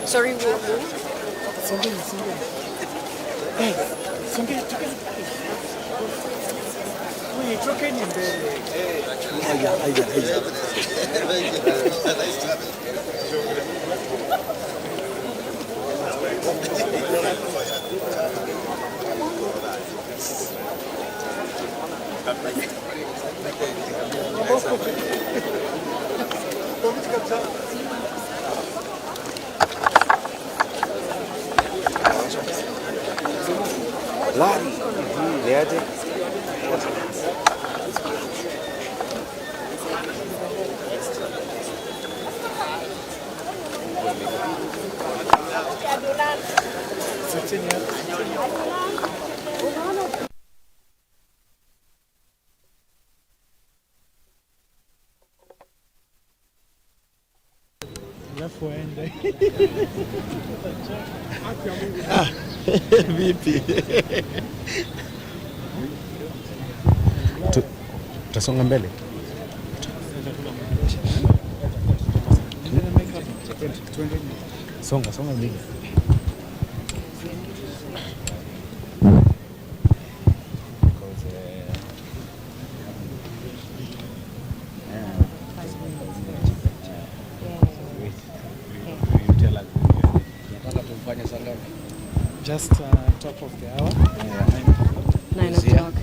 Sorry, who? Hey, Lari, niaje? alafu aende. Vipi? Tutasonga mbele. Songa mbele. Just top of the hour. 9 o'clock.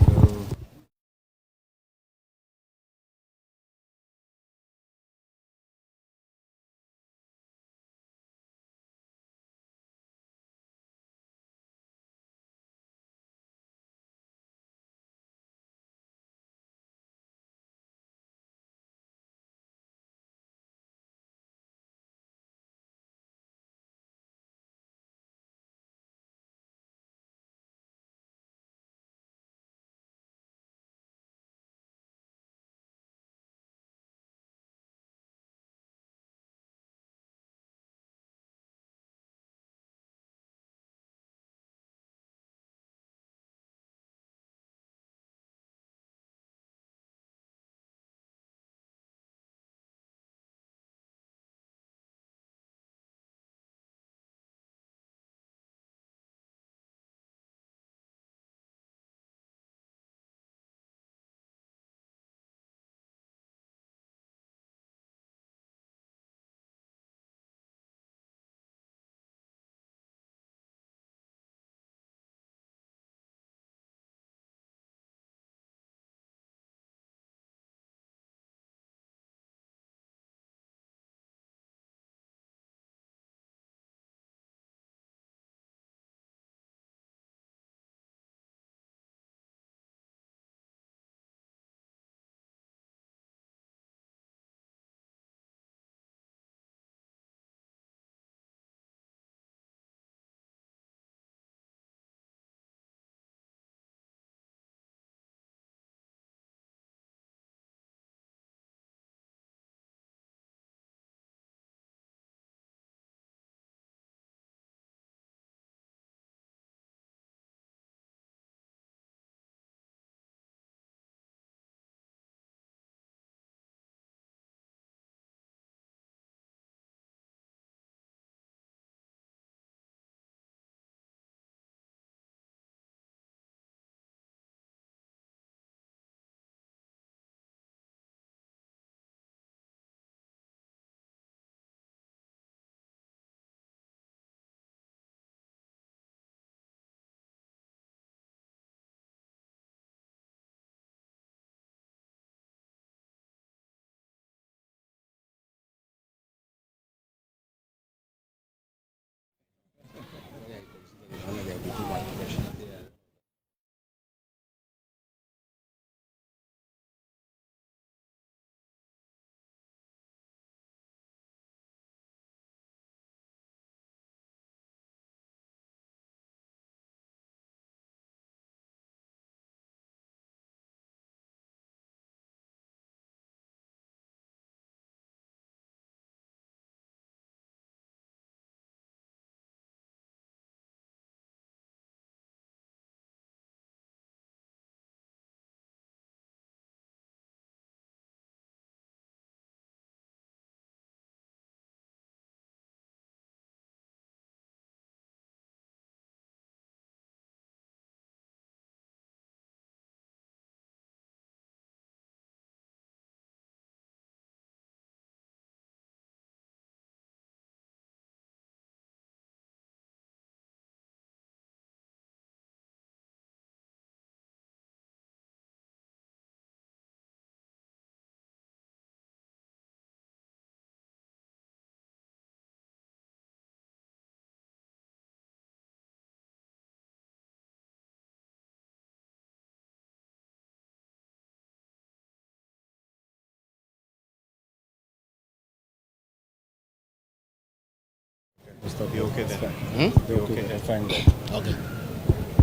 You're okay then? Hmm? You're okay then? Fine. Okay.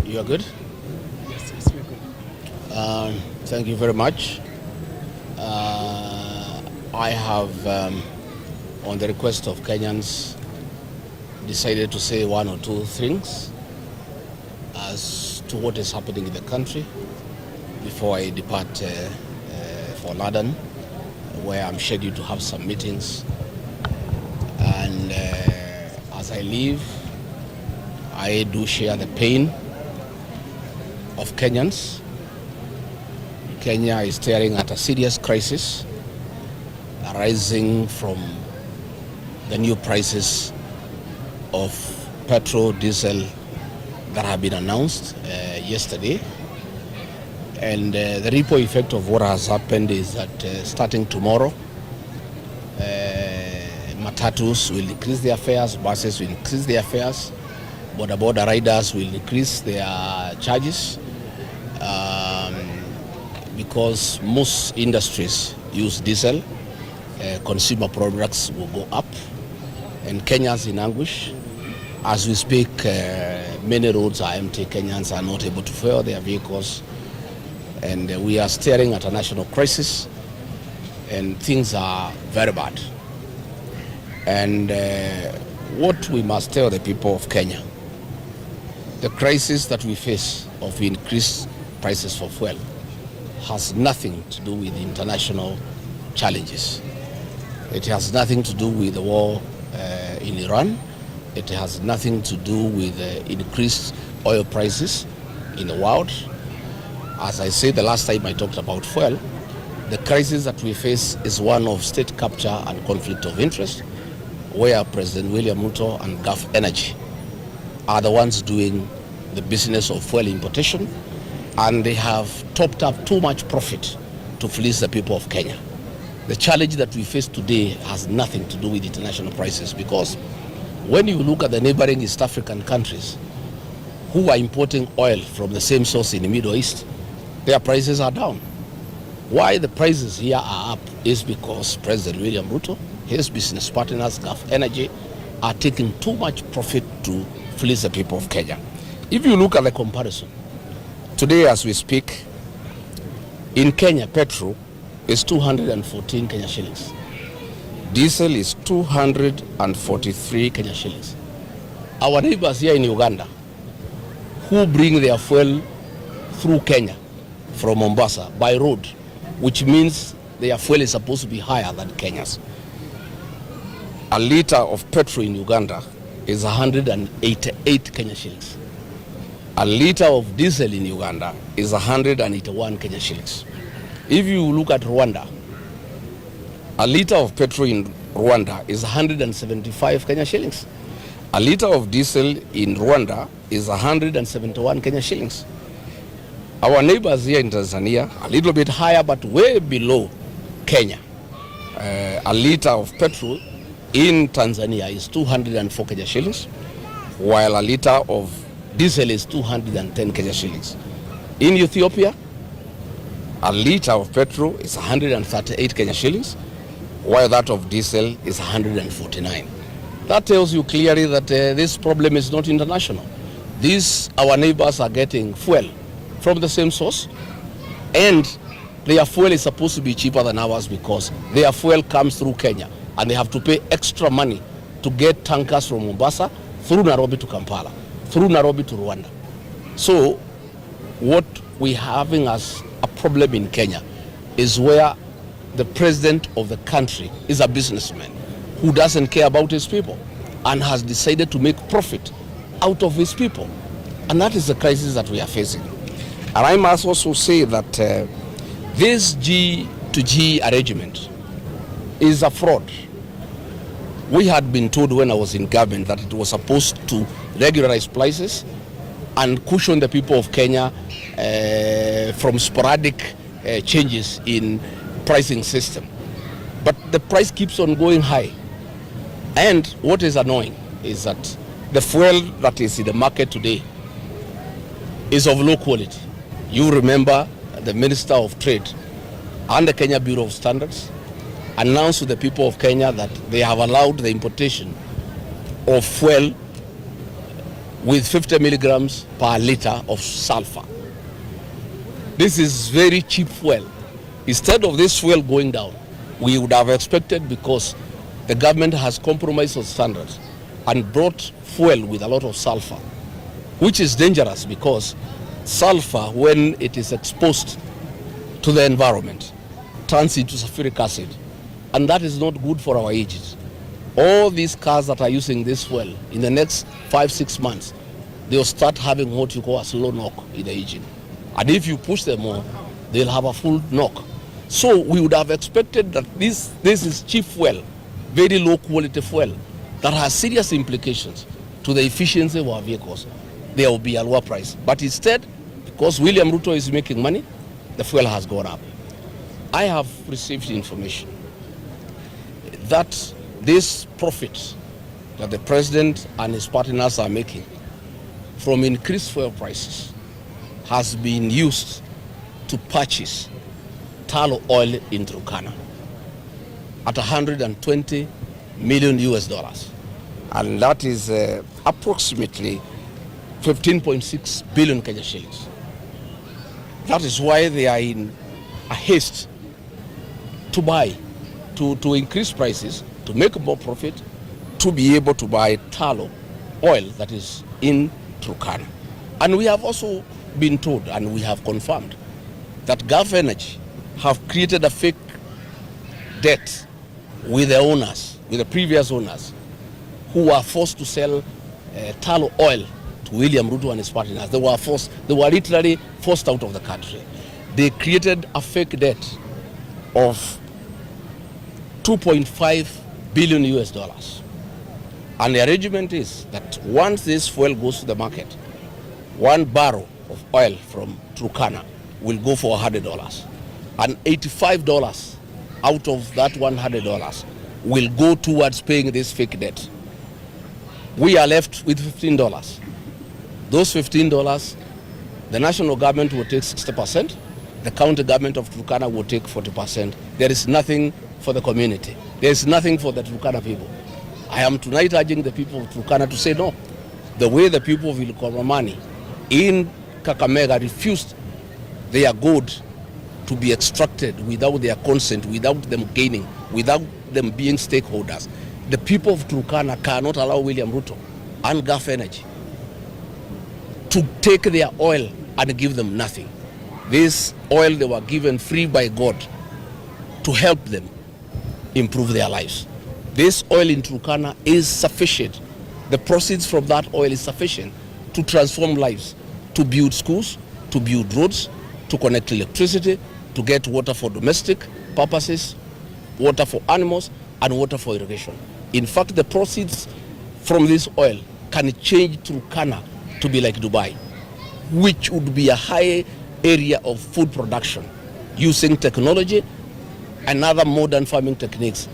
You are good? Yes, yes, we're good. Thank you very much. I have, on the request of Kenyans, decided to say one or two things as to what is happening in the country before I depart for London, where I'm scheduled to have some meetings. And as I leave, I do share the pain of Kenyans. Kenya is staring at a serious crisis arising from the new prices of petrol, diesel that have been announced yesterday. And the ripple effect of what has happened is that starting tomorrow, matatus will increase their fares, buses will increase their fares, border riders will increase their charges because most industries use diesel. Consumer products will go up, and Kenyans in anguish. As we speak, many roads are empty. Kenyans are not able to fuel their vehicles, and we are staring at a national crisis, and things are very bad. And what we must tell the people of Kenya, the crisis that we face of increased prices for fuel has nothing to do with international challenges. It has nothing to do with the war in Iran. It has nothing to do with increased oil prices in the world. As I said the last time I talked about fuel, the crisis that we face is one of state capture and conflict of interest, where President William Ruto and Gulf Energy are the ones doing the business of fuel importation, and they have topped up too much profit to fleece the people of Kenya. The challenge that we face today has nothing to do with international prices, because when you look at the neighboring East African countries who are importing oil from the same source in the Middle East, their prices are down. Why the prices here are up is because President William Ruto, his business partners, Gulf Energy, are taking too much profit to fleece the people of Kenya. If you look at the comparison, today as we speak, in Kenya, petrol is 214 Kenya shillings. Diesel is 243 Kenya shillings. Our neighbors here in Uganda, who bring their fuel through Kenya from Mombasa by road, which means their fuel is supposed to be higher than Kenya's. A liter of petrol in Uganda is 188 Kenya shillings. A liter of diesel in Uganda is 181 Kenya shillings. If you look at Rwanda, a liter of petrol in Rwanda is 175 Kenya shillings. A liter of diesel in Rwanda is 171 Kenya shillings. Our neighbors here in Tanzania, a little bit higher, but way below Kenya. A liter of petrol in Tanzania is 204 Kenya shillings, while a liter of diesel is 210 Kenya shillings. In Ethiopia, a liter of petrol is 138 Kenya shillings, while that of diesel is 149. That tells you clearly that this problem is not international. Our neighbors are getting fuel from the same source, and their fuel is supposed to be cheaper than ours because their fuel comes through Kenya, and they have to pay extra money to get tankers from Mombasa through Nairobi to Kampala, through Nairobi to Rwanda. So what we're having as a problem in Kenya is where the president of the country is a businessman who doesn't care about his people and has decided to make profit out of his people. And that is the crisis that we are facing. And I must also say that this G2G arrangement is a fraud. We had been told when I was in government that it was supposed to regularize prices and cushion the people of Kenya from sporadic changes in pricing system. But the price keeps on going high. And what is annoying is that the fuel that is in the market today is of low quality. You remember the Minister of Trade and the Kenya Bureau of Standards announced to the people of Kenya that they have allowed the importation of fuel with 50 milligrams per liter of sulfur. This is very cheap fuel. Instead of this fuel going down, we would have expected, because the government has compromised on standards and brought fuel with a lot of sulfur, which is dangerous because sulfur, when it is exposed to the environment, turns into sulfuric acid, and that is not good for our engines. All these cars that are using this fuel, in the next 5-6 months, they'll start having what you call a slow knock in the engine. And if you push them more, they'll have a full knock. So we would have expected that this is cheap fuel, very low quality fuel, that has serious implications to the efficiency of our vehicles. There will be a lower price. But instead, because William Ruto is making money, the fuel has gone up. I have received information that this profit that the president and his partners are making from increased fuel prices has been used to purchase tallow oil in Turkana at $120 million. And that is approximately 15.6 billion Kenya shillings. That is why they are in a haste to buy, to increase prices, to make more profit, to be able to buy tallow oil that is in Turkana. And we have also been told, and we have confirmed, that Gulf Energy have created a fake debt with the owners, with the previous owners, who were forced to sell tallow oil to William Ruto and his partners. They were literally forced out of the country. They created a fake debt of $2.5 billion. And the arrangement is that once this fuel goes to the market, 1 barrel of oil from Turkana will go for $100. And $85 out of that $100 will go towards paying this fake debt. We are left with $15. Those $15, the national government will take 60%, the county government of Turkana will take 40%. There is nothing for the community. There is nothing for the Turkana people. I am tonight urging the people of Turkana to say no. The way the people of Ilikoromani in Kakamega refused their gold to be extracted without their consent, without them gaining, without them being stakeholders. The people of Turkana cannot allow William Ruto and Gulf Energy to take their oil and give them nothing. This oil they were given free by God to help them improve their lives. This oil in Turkana is sufficient. The proceeds from that oil is sufficient to transform lives, to build schools, to build roads, to connect electricity, to get water for domestic purposes, water for animals, and water for irrigation. In fact, the proceeds from this oil can change Turkana to be like Dubai, which would be a high area of food production using technology and other modern farming techniques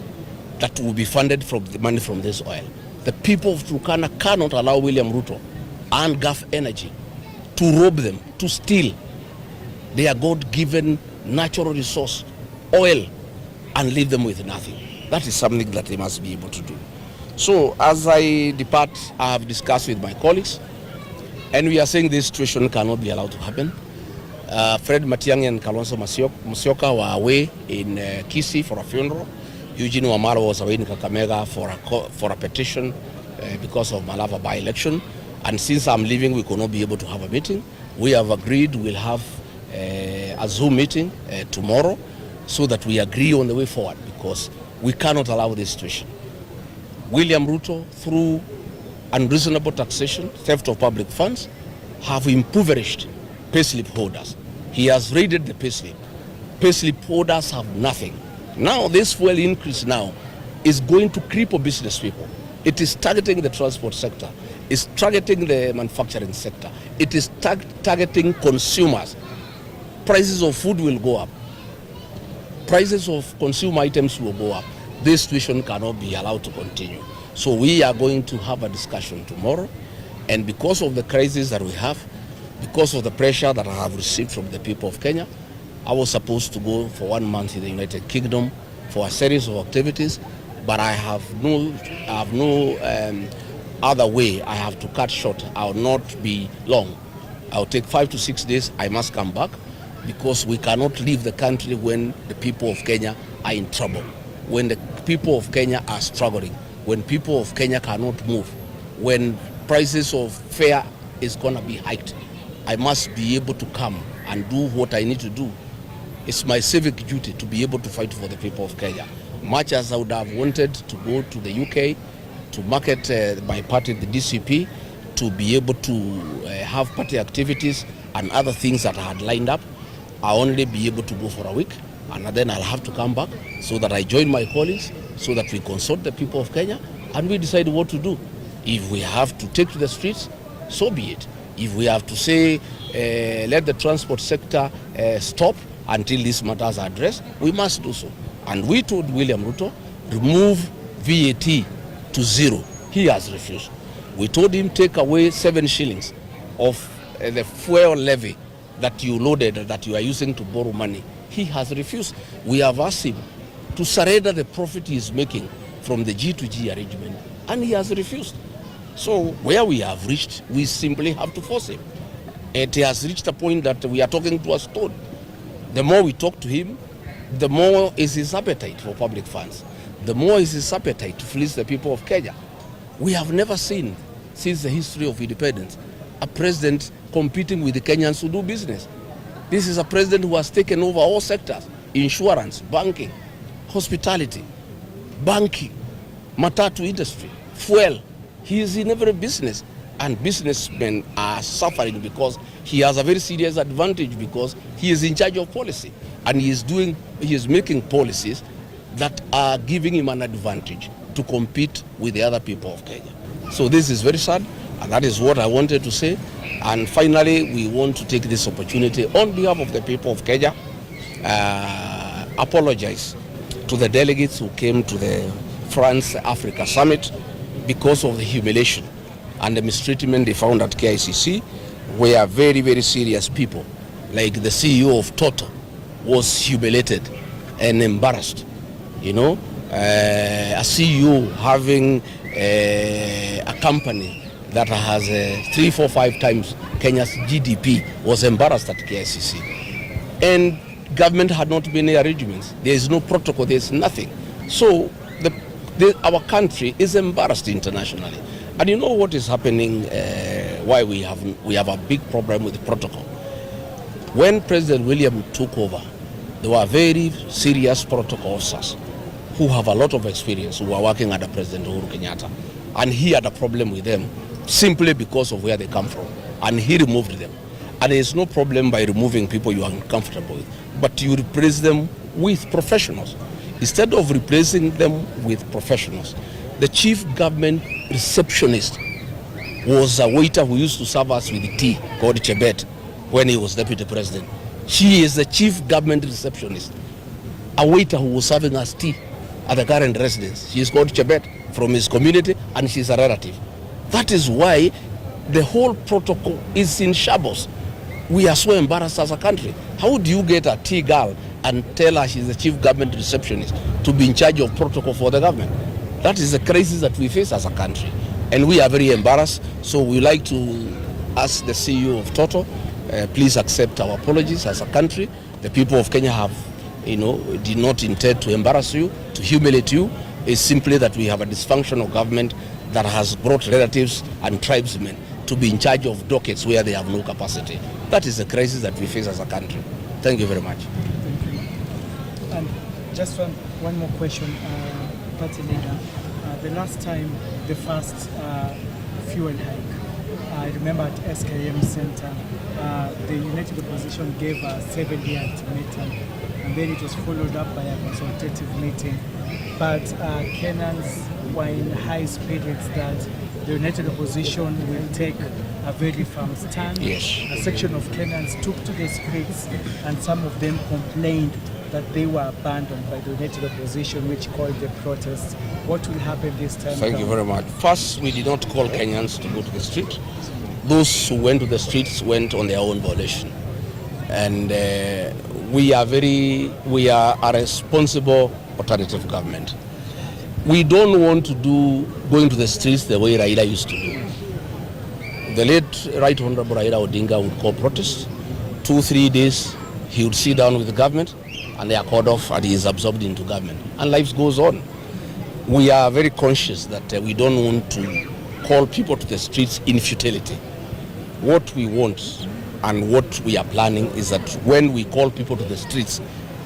that will be funded from the money from this oil. The people of Turkana cannot allow William Ruto and Gulf Energy to rob them, to steal their God-given natural resource, oil, and leave them with nothing. That is something that they must be able to do. So as I depart, I have discussed with my colleagues, and we are saying this situation cannot be allowed to happen. Fred Matiang'i and Kalonzo Musyoka were away in Kisii for a funeral. Eugene Wamalwa was away in Kakamega for a petition because of Malava by-election. And since I'm leaving, we could not be able to have a meeting. We have agreed we'll have a Zoom meeting tomorrow so that we agree on the way forward, because we cannot allow this situation. William Ruto, through unreasonable taxation, theft of public funds, have impoverished payslip holders. He has raided the payslip. Payslip holders have nothing. Now this fuel increase now is going to cripple business people. It is targeting the transport sector. It's targeting the manufacturing sector. It is targeting consumers. Prices of food will go up. Prices of consumer items will go up. This situation cannot be allowed to continue. So we are going to have a discussion tomorrow. And because of the crisis that we have, because of the pressure that I have received from the people of Kenya, I was supposed to go for 1 month in the United Kingdom for a series of activities, but I have no other way, I have to cut short. I will not be long. I'll take 5 to 6 days. I must come back because we cannot leave the country when the people of Kenya are in trouble, when the people of Kenya are struggling, when people of Kenya cannot move, when prices of fare is going to be hiked. I must be able to come and do what I need to do. It's my civic duty to be able to fight for the people of Kenya. Much as I would have wanted to go to the UK to market my party, the DCP, to be able to have party activities and other things that I had lined up, I'll only be able to go for a week, and then I'll have to come back so that I join my colleagues, so that we consult the people of Kenya and we decide what to do. If we have to take to the streets, so be it. If we have to say, let the transport sector stop until these matters are addressed, we must do so. And we told William Ruto, remove VAT to 0. He has refused. We told him, take away 7 shillings of the fuel levy that you loaded, that you are using to borrow money. He has refused. We have asked him to surrender the profit he is making from the G2G arrangement, and he has refused. So where we have reached, we simply have to force him. It has reached a point that we are talking to a stone. The more we talk to him, the more is his appetite for public funds. The more is his appetite to fleece the people of Kenya. We have never seen, since the history of independence, a president competing with the Kenyans who do business. This is a president who has taken over all sectors: insurance, banking, hospitality, banking, matatu industry, fuel. He is in every business, and businessmen are suffering because he has a very serious advantage, because he is in charge of policy, and he is making policies that are giving him an advantage to compete with the other people of Kenya. So this is very sad, and that is what I wanted to say. And finally, we want to take this opportunity on behalf of the people of Kenya, apologize to the delegates who came to the France-Africa Summit because of the humiliation and the mistreatment they found at KICC, where very, very serious people, like the CEO of Total, was humiliated and embarrassed. You know, a CEO having a company that has 3, 4, 5 times Kenya's GDP was embarrassed at KICC. And government had not made any arrangements. There is no protocol, there is nothing. So our country is embarrassed internationally. And you know what is happening, why we have a big problem with the protocol. When President William took over, there were very serious protocol officers who have a lot of experience, who were working under President Uhuru Kenyatta. And he had a problem with them simply because of where they come from. And he removed them. And there is no problem by removing people you are uncomfortable with, but you replace them with professionals. Instead of replacing them with professionals, the chief government receptionist was a waiter who used to serve us with tea, called Chebet, when he was deputy president. She is the chief government receptionist, a waiter who was serving us tea at the current residence. She is called Chebet, from his community, and she's a relative. That is why the whole protocol is in shambles. We are so embarrassed as a country. How do you get a tea girl and tell her she's the chief government receptionist to be in charge of protocol for the government? That is the crisis that we face as a country, and we are very embarrassed. So we like to ask the CEO of Total, please accept our apologies as a country. The people of Kenya have, did not intend to embarrass you, to humiliate you. It's simply that we have a dysfunctional government that has brought relatives and tribesmen to be in charge of dockets where they have no capacity. That is the crisis that we face as a country. Thank you very much. Thank you. And just one more question, Party Leader. The last time, the first fuel hike, I remember at SKM Center, the United Opposition gave a 7-year ultimatum, and then it was followed up by a consultative meeting. But Kenyans were in high spirits that the United Opposition will take a very firm stand. Yes. A section of Kenyans took to the streets, and some of them complained that they were abandoned by the United Opposition, which called the protests. What will happen this time? Thank you very much. First, we did not call Kenyans to go to the street. Those who went to the streets went on their own volition. And we are a responsible alternative government. we don't want to do going to the streets the way Raila used to do. The late Right Honorable Raila Odinga would call protests. 2-3 days, he would sit down with the government, and they are called off, and he is absorbed into government. And life goes on. We are very conscious that we don't want to call people to the streets in futility. What we want and what we are planning is that when we call people to the streets,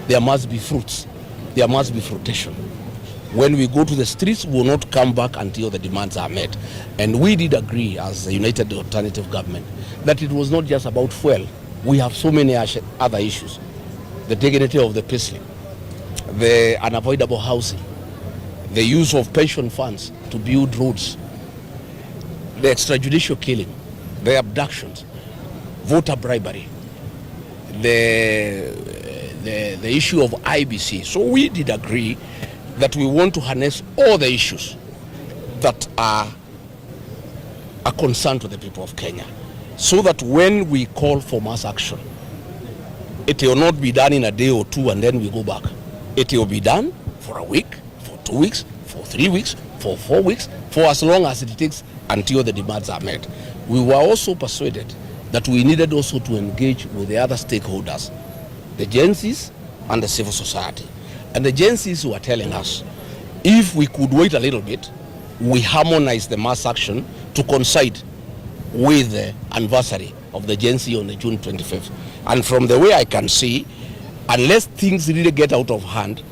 there must be fruits. There must be fruitation. When we go to the streets, we will not come back until the demands are met. And we did agree as a United Alternative Government that it was not just about fuel. We have so many other issues. The dignity of the peasant, the unavoidable housing, the use of pension funds to build roads, the extrajudicial killing, the abductions, voter bribery, the issue of IBC. So we did agree that we want to harness all the issues that are a concern to the people of Kenya, so that when we call for mass action, it will not be done in a day or two and then we go back. It will be done for a week, for 2 weeks, for 3 weeks, for 4 weeks, for as long as it takes until the demands are met. We were also persuaded that we needed also to engage with the other stakeholders, the agencies and the civil society. And the agencies were telling us, if we could wait a little bit, we harmonize the mass action to coincide with the anniversary of the agency on the June 25th. And from the way I can see, unless things really get out of hand,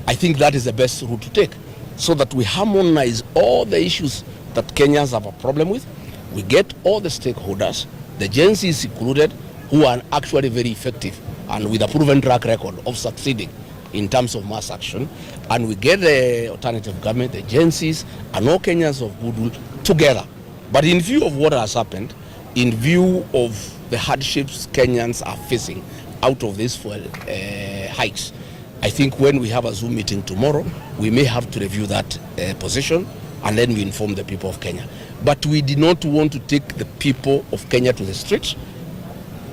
I think that is the best route to take, so that we harmonize all the issues that Kenyans have a problem with. We get all the stakeholders, the agencies included, who are actually very effective and with a proven track record of succeeding in terms of mass action, and we get the alternative government, the agencies, and all Kenyans of goodwill together. But in view of what has happened, in view of the hardships Kenyans are facing out of these fuel hikes, I think when we have a Zoom meeting tomorrow, we may have to review that position, and then we inform the people of Kenya. But we did not want to take the people of Kenya to the streets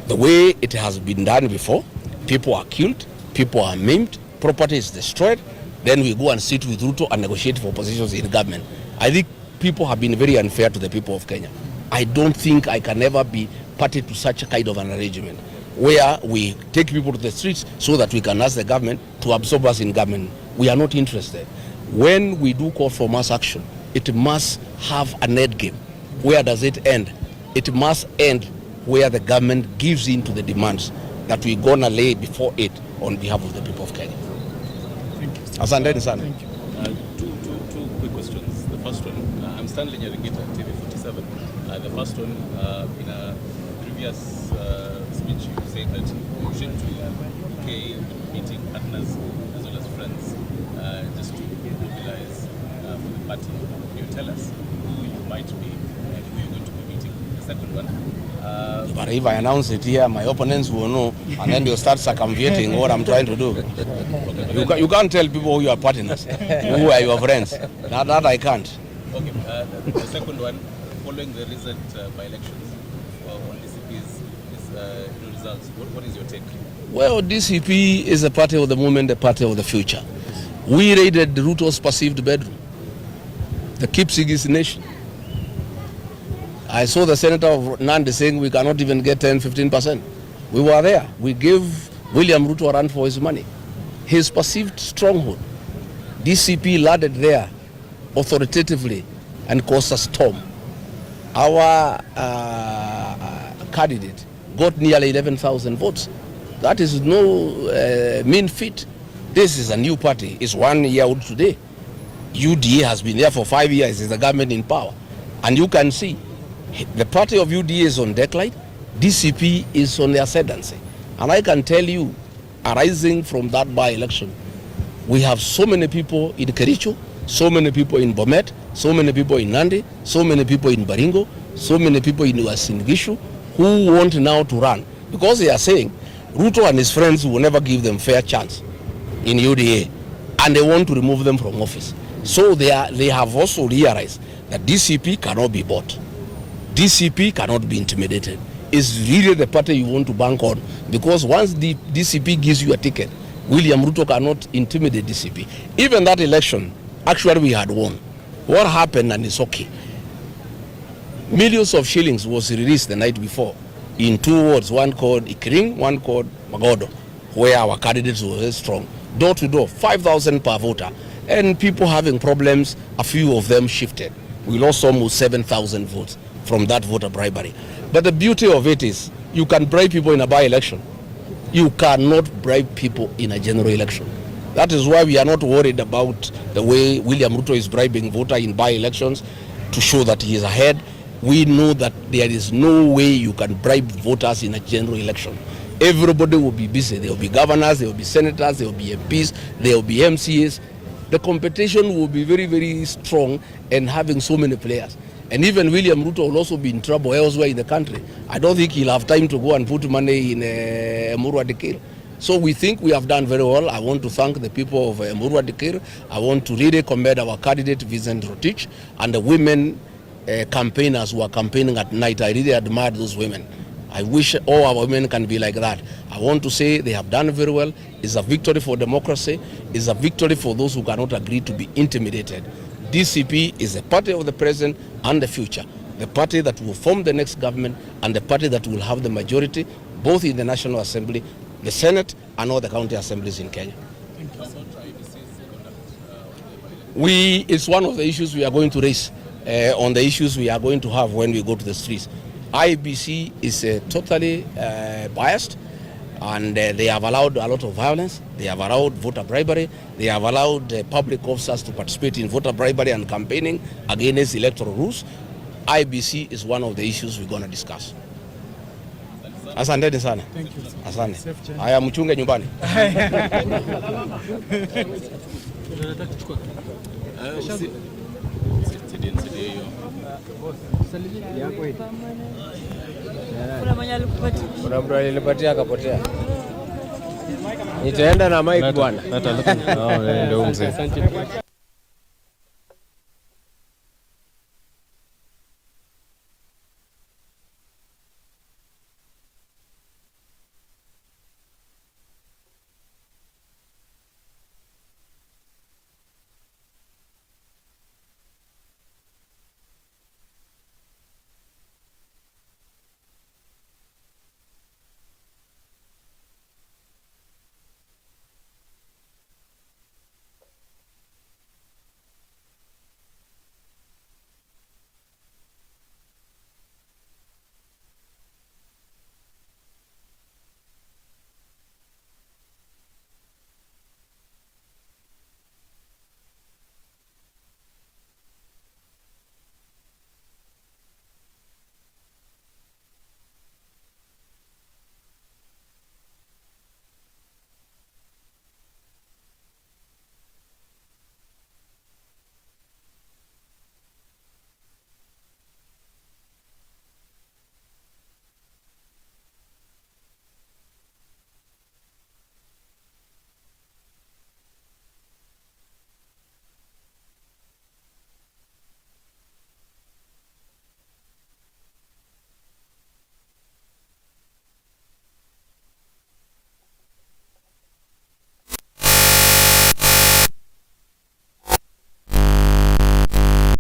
the way it has been done before. People are killed, people are maimed, property is destroyed, then we go and sit with Ruto and negotiate for positions in government. I think people have been very unfair to the people of Kenya. I don't think I can ever be party to such a kind of an arrangement where we take people to the streets so that we can ask the government to absorb us in government. We are not interested. When we do call for mass action, it must have an end game. Where does it end? It must end where the government gives in to the demands that we're gonna lay before it on behalf of the people of Kenya. Thank you. Asante sana. Thank you. Two quick questions. The first one, I'm Stanley Nyarigita, TV47. The first one, in a previous speech, you said that you should okay meeting partners as well as friends, just to mobilize for the party. Can you tell us who you might be and who you're going to be meeting? The second one. But if I announce it here, my opponents will know, and then they'll start circumventing what I'm trying to do. You can't tell people who you are partners, who are your friends. That I can't. Okay, the second one, following the recent by-elections on DCP's results, what is your take? Well, DCP is a party of the moment, a party of the future. We raided Ruto's perceived bedroom, the Kipsigis nation. I saw the senator of Nandi saying we cannot even get 10-15%. We were there. We gave William Ruto a run for his money. His perceived stronghold. DCP landed there authoritatively and caused a storm. Our candidate got nearly 11,000 votes. That is no mean feat. This is a new party. It's 1 year old today. UDA has been there for 5 years. It's the government in power. And you can see the party of UDA is on decline. DCP is on the ascendancy. And I can tell you, arising from that by-election, we have so many people in Kericho, so many people in Bomet, so many people in Nandi, so many people in Baringo, so many people in Uasin Gishu who want now to run. Because they are saying Ruto and his friends will never give them fair chance in UDA, and they want to remove them from office. So they have also realized that DCP cannot be bought. DCP cannot be intimidated. It's really the party you want to bank on, because once the DCP gives you a ticket, William Ruto cannot intimidate DCP. Even that election Actually, we had won. What happened, and it's okay. Millions of shillings was released the night before in 2 wards, one called Ikiring, one called Magodo, where our candidates were very strong. Door to door, 5,000 per voter. And people having problems, a few of them shifted. We lost almost 7,000 votes from that voter bribery. But the beauty of it is, you can bribe people in a by-election. You cannot bribe people in a general election. That is why we are not worried about the way William Ruto is bribing voters in by-elections to show that he is ahead. We know that there is no way you can bribe voters in a general election. Everybody will be busy. There will be governors, there will be senators, there will be MPs, there will be MCAs. The competition will be very, very strong and having so many players. And even William Ruto will also be in trouble elsewhere in the country. I don't think he'll have time to go and put money in Emurua Dikir. So we think we have done very well. I want to thank the people of Emurua Dikir. I want to really commend our candidate, Vincent Rotich, and the women campaigners who are campaigning at night. I really admire those women. I wish all our women can be like that. I want to say they have done very well. It's a victory for democracy. It's a victory for those who cannot agree to be intimidated. DCP is a party of the present and the future. The party that will form the next government and the party that will have the majority both in the National Assembly, the Senate and all the county assemblies in Kenya. It's one of the issues we are going to raise on the issues we are going to have when we go to the streets. IBC is totally biased, and they have allowed a lot of violence. They have allowed voter bribery. They have allowed public officers to participate in voter bribery and campaigning against electoral rules. IBC is one of the issues we're going to discuss. Asante sana. Thank you. Asante. Haya, mchunge nyumbani. Kuna mtu alinipatia akapotea. Nitaenda na mic bwana. Ndio mzee.